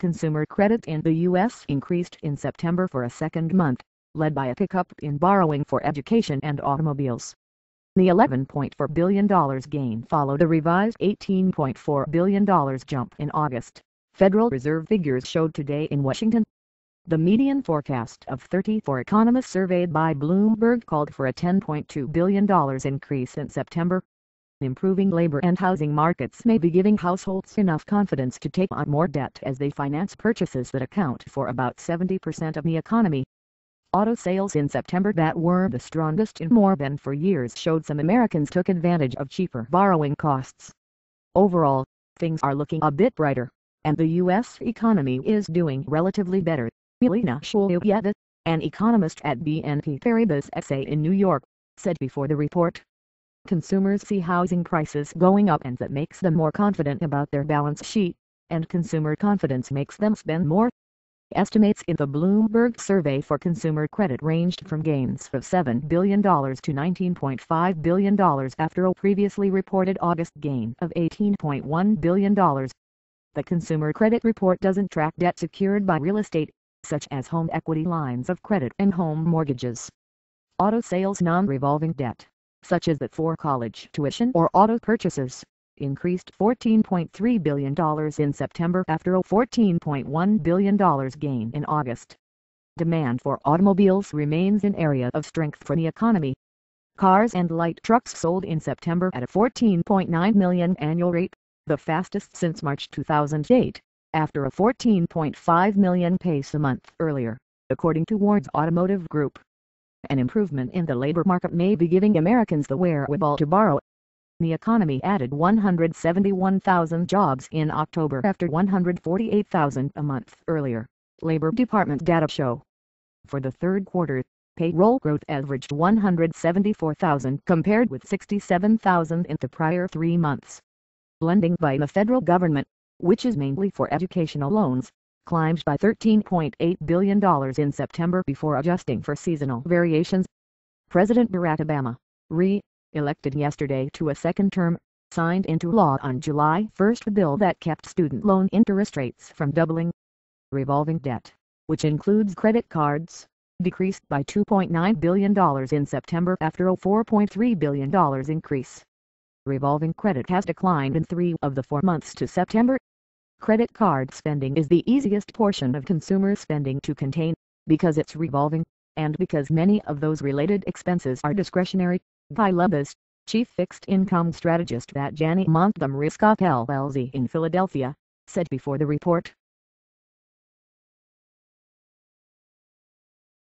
consumer credit in the U.S. increased in September for a second month, led by a pickup in borrowing for education and automobiles. The $11.4 billion gain followed a revised $18.4 billion jump in August, Federal Reserve figures showed today in Washington. The median forecast of 34 economists surveyed by Bloomberg called for a $10.2 billion increase in September. Improving labor and housing markets may be giving households enough confidence to take on more debt as they finance purchases that account for about 70% of the economy. Auto sales in September that were the strongest in more than 4 years showed some Americans took advantage of cheaper borrowing costs. Overall, things are looking a bit brighter, and the U.S. economy is doing relatively better, Elena Shuleyeva, an economist at BNP Paribas SA in New York, said before the report. Consumers see housing prices going up and that makes them more confident about their balance sheet, and consumer confidence makes them spend more. Estimates in the Bloomberg survey for consumer credit ranged from gains of $7 billion to $19.5 billion after a previously reported August gain of $18.1 billion. The consumer credit report doesn't track debt secured by real estate, such as home equity lines of credit and home mortgages. Auto sales non-revolving debt, such as that for college tuition or auto purchases, increased $14.3 billion in September after a $14.1 billion gain in August. Demand for automobiles remains an area of strength for the economy. Cars and light trucks sold in September at a 14.9 million annual rate, the fastest since March 2008, after a 14.5 million pace a month earlier, according to Ward's Automotive Group. An improvement in the labor market may be giving Americans the wherewithal to borrow. The economy added 171,000 jobs in October after 148,000 a month earlier, Labor Department data show. For the third quarter, payroll growth averaged 174,000 compared with 67,000 in the prior 3 months. Lending by the federal government, which is mainly for educational loans, climbed by $13.8 billion in September before adjusting for seasonal variations. President Barack Obama, elected yesterday to a second term, signed into law on July 1 a bill that kept student loan interest rates from doubling. Revolving debt, which includes credit cards, decreased by $2.9 billion in September after a $4.3 billion increase. Revolving credit has declined in 3 of the 4 months to September. Credit card spending is the easiest portion of consumer spending to contain, because it's revolving, and because many of those related expenses are discretionary. Guy Lebas, chief fixed income strategist at Janney Montgomery Scott LLC in Philadelphia, said before the report.